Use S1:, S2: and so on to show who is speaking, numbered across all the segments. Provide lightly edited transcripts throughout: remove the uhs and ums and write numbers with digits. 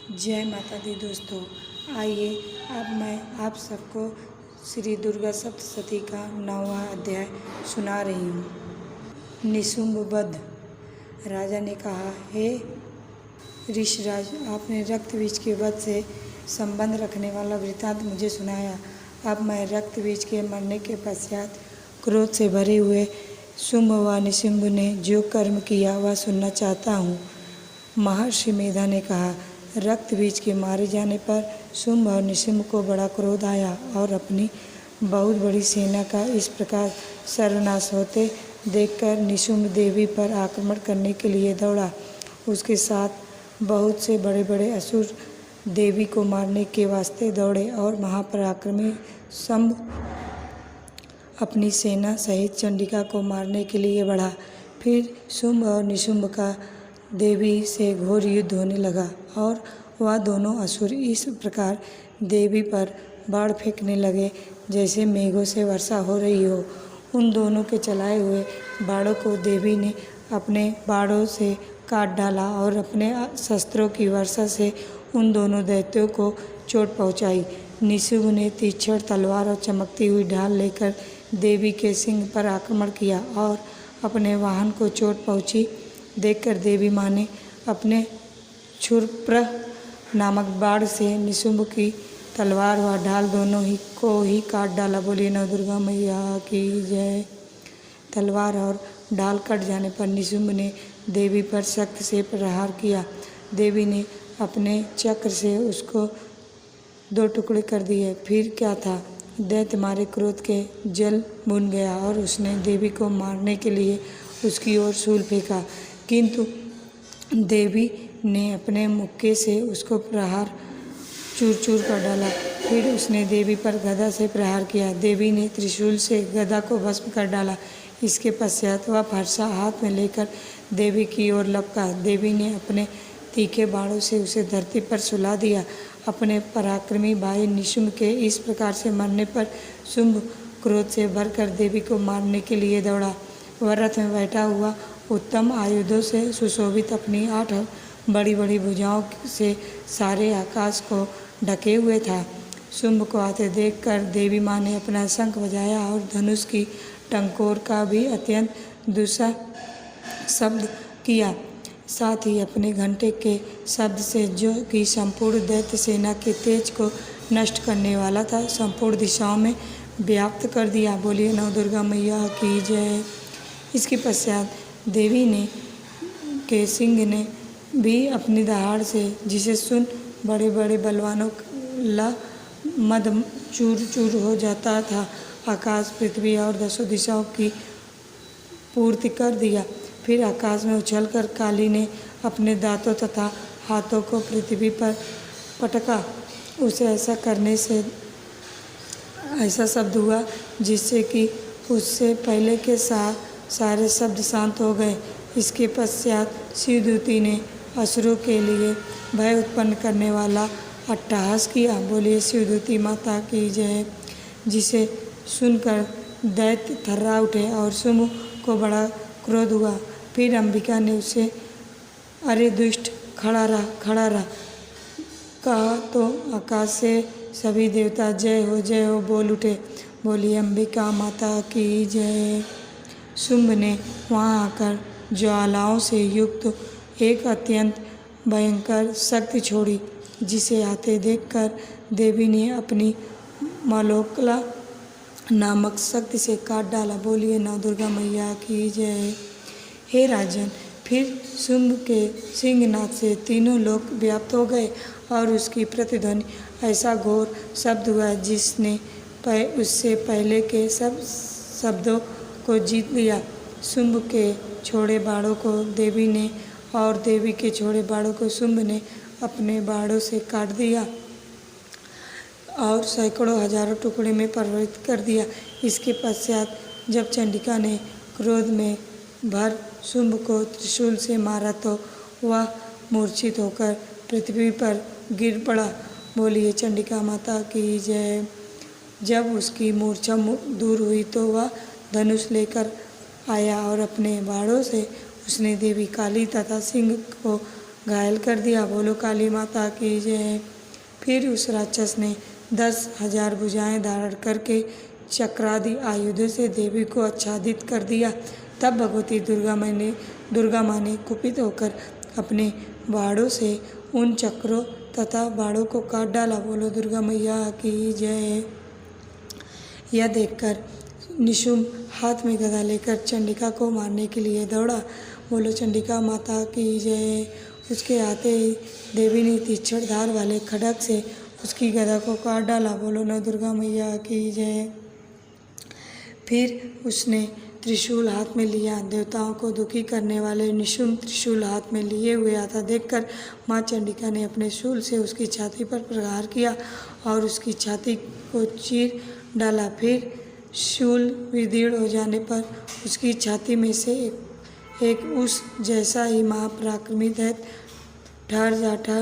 S1: जय माता दी दोस्तों। आइए अब मैं आप सबको श्री दुर्गा सप्तशती का 9वां अध्याय सुना रही हूँ। निशुंभ वध। राजा ने कहा, हे ऋषराज, आपने रक्तबीज के वध से संबंध रखने वाला वृत्तांत मुझे सुनाया। अब मैं रक्तबीज के मरने के पश्चात क्रोध से भरे हुए शुंभ व निशुंभ ने जो कर्म किया वह सुनना चाहता हूँ। महर्षि मेधा ने कहा, रक्तबीज के मारे जाने पर शुंभ और निशुंभ को बड़ा क्रोध आया और अपनी बहुत बड़ी सेना का इस प्रकार सर्वनाश होते देखकर निशुंभ देवी पर आक्रमण करने के लिए दौड़ा। उसके साथ बहुत से बड़े बड़े असुर देवी को मारने के वास्ते दौड़े और महापराक्रमी शुंभ अपनी सेना सहित चंडिका को मारने के लिए बढ़ा। फिर शुंभ और निशुंभ का देवी से घोर युद्ध होने लगा और वह दोनों असुर इस प्रकार देवी पर बाण फेंकने लगे जैसे मेघों से वर्षा हो रही हो। उन दोनों के चलाए हुए बाणों को देवी ने अपने बाणों से काट डाला और अपने शस्त्रों की वर्षा से उन दोनों दैत्यों को चोट पहुंचाई। निशुंभ ने तीक्ष्ण तलवार और चमकती हुई ढाल लेकर देवी के सिंह पर आक्रमण किया और अपने वाहन को चोट पहुंची देखकर देवी माँ ने अपने क्षुरप्र नामक बाण से निशुंभ की तलवार व ढाल दोनों ही को ही काट डाला। बोलिए नव दुर्गा मैया की जय। तलवार और ढाल कट जाने पर निशुंभ ने देवी पर शक्ति से प्रहार किया। देवी ने अपने चक्र से उसको 2 टुकड़े कर दिए। फिर क्या था, दैत्य मारे क्रोध के जल बुन गया और उसने देवी को मारने के लिए उसकी ओर शूल फेंका, किंतु देवी ने अपने मुक्के से उसको प्रहार चूर चूर कर डाला। फिर उसने देवी पर गदा से प्रहार किया। देवी ने त्रिशूल से गदा को भस्म कर डाला। इसके पश्चात वह फरसा हाथ में लेकर देवी की ओर लपका। देवी ने अपने तीखे बाणों से उसे धरती पर सुला दिया। अपने पराक्रमी भाई निशुंभ के इस प्रकार से मरने पर शुंभ क्रोध से भरकर देवी को मारने के लिए दौड़ा। वह रथ में बैठा हुआ उत्तम आयुधों से सुशोभित अपनी 8 बड़ी बड़ी भुजाओं से सारे आकाश को ढके हुए था। शुंभ को आते देखकर देवी माँ ने अपना शंख बजाया और धनुष की टंकोर का भी अत्यंत दूसरा शब्द किया। साथ ही अपने घंटे के शब्द से, जो कि संपूर्ण दैत्य सेना के तेज को नष्ट करने वाला था, संपूर्ण दिशाओं में व्याप्त कर दिया। बोलिए नव दुर्गा मैया की जय। इसके पश्चात देवी ने के सिंह ने भी अपनी दहाड़ से, जिसे सुन बड़े बड़े बलवानों ला मद चूर चूर हो जाता था, आकाश, पृथ्वी और 10 दिशाओं की पूर्ति कर दिया। फिर आकाश में उछलकर काली ने अपने दांतों तथा हाथों को पृथ्वी पर पटका। उसे ऐसा करने से ऐसा शब्द हुआ जिससे कि उससे पहले के सारे शब्द शांत हो गए। इसके पश्चात शिवदूती ने असुरों के लिए भय उत्पन्न करने वाला अट्टहास किया। बोलिए शिवदूती माता की जय। जिसे सुनकर दैत्य थर्रा उठे और शुंभ को बड़ा क्रोध हुआ। फिर अंबिका ने उसे, अरे दुष्ट, खड़ा रह कहा तो आकाश से सभी देवता जय हो बोल उठे। बोलिए अंबिका माता की जय। शुंभ ने वहाँ आकर ज्वालाओं से युक्त एक अत्यंत भयंकर शक्ति छोड़ी, जिसे आते देखकर देवी ने अपनी मलोकला नामक शक्ति से काट डाला। बोलिए नव दुर्गा मैया की जय। हे राजन, फिर शुंभ के सिंहनाद से तीनों लोक व्याप्त हो गए और उसकी प्रतिध्वनि ऐसा घोर शब्द हुआ जिसने उससे पहले के सब शब्दों को जीत लिया। शुंभ के छोड़े बाणों को देवी ने और देवी के छोड़े बाणों को शुंभ ने अपने बाणों से काट दिया और सैकड़ों हजारों टुकड़े में परिवर्तित कर दिया। इसके पश्चात जब चंडिका ने क्रोध में भर शुंभ को त्रिशूल से मारा तो वह मूर्छित होकर पृथ्वी पर गिर पड़ा। बोलिए चंडिका माता की जय। जब उसकी मूर्छा दूर हुई तो वह धनुष लेकर आया और अपने बाणों से उसने देवी काली तथा सिंह को घायल कर दिया। बोलो काली माता की जय। फिर उस राक्षस ने 10,000 भुजाएं धारण करके चक्रादि आयुधों से देवी को आच्छादित कर दिया। तब भगवती दुर्गा माँ ने कुपित होकर अपने बाणों से उन चक्रों तथा बाणों को काट डाला। बोलो दुर्गा मैया की जय। यह देखकर निशुंभ हाथ में गदा लेकर चंडिका को मारने के लिए दौड़ा। बोलो चंडिका माता की जय। उसके आते ही देवी ने तीक्ष्ण धार वाले खड्ग से उसकी गदा को काट डाला। बोलो नव दुर्गा मैया की जय। फिर उसने त्रिशूल हाथ में लिया। देवताओं को दुखी करने वाले निशुंभ त्रिशूल हाथ में लिए हुए आता देखकर माँ चंडिका ने अपने शूल से उसकी छाती पर प्रहार किया और उसकी छाती को चीर डाला। फिर शूल विदीर्ण हो जाने पर उसकी छाती में से एक उस जैसा ही महापराक्रमी दैत्य ठहर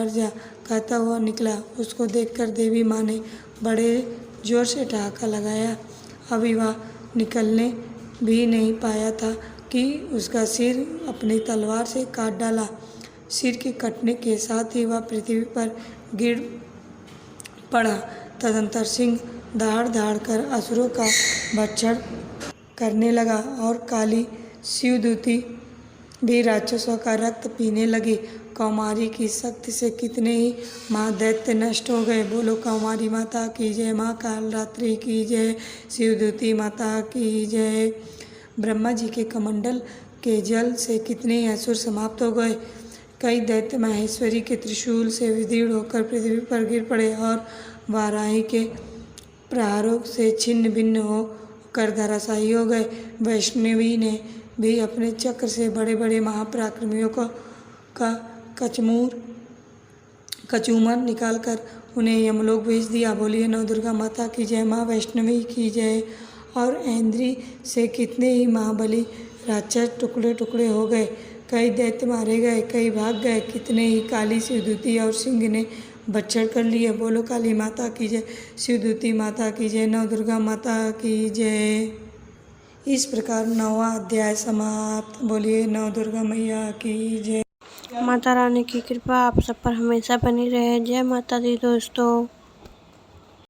S1: जा कहता हुआ निकला। उसको देखकर देवी माँ ने बड़े जोर से ठहाका लगाया। अभी वह निकलने भी नहीं पाया था कि उसका सिर अपनी तलवार से काट डाला। सिर के कटने के साथ ही वह पृथ्वी पर गिर पड़ा। तदंतर सिंह दहाड़ कर असुरों का भक्षण करने लगा और काली शिवदूती भी राक्षसों का रक्त पीने लगी। कौमारी की शक्ति से कितने ही महादैत्य नष्ट हो गए। बोलो कौमारी माता की जय। माँ कालरात्रि की जय। शिवदूती माता की जय। ब्रह्मा जी के कमंडल के जल से कितने ही असुर समाप्त हो गए। कई दैत्य माहेश्वरी के त्रिशूल से विदीर्ण होकर पृथ्वी पर गिर पड़े और वाराही के प्रहारों से छिन्न भिन्न होकर धराशायी हो गए। वैष्णवी ने भी अपने चक्र से बड़े बड़े महापराक्रमियों का कचूमर निकालकर उन्हें यमलोक भेज दिया। बोलिए नव दुर्गा माता की जय। माँ वैष्णवी की जय। और ऐन्द्री से कितने ही महाबली राक्षस टुकड़े टुकड़े हो गए। कई दैत्य मारे गए, कई भाग गए। कितने ही काली शिवदूती और सिंह ने भक्षण कर लिए। बोलो काली माता की जय। शिवदूती माता की जय। नव दुर्गा माता की जय। इस प्रकार 9वां अध्याय समाप्त। बोलिए नव दुर्गा मैया की जय।
S2: माता रानी की कृपा आप सब पर हमेशा बनी रहे। जय माता दी दोस्तों।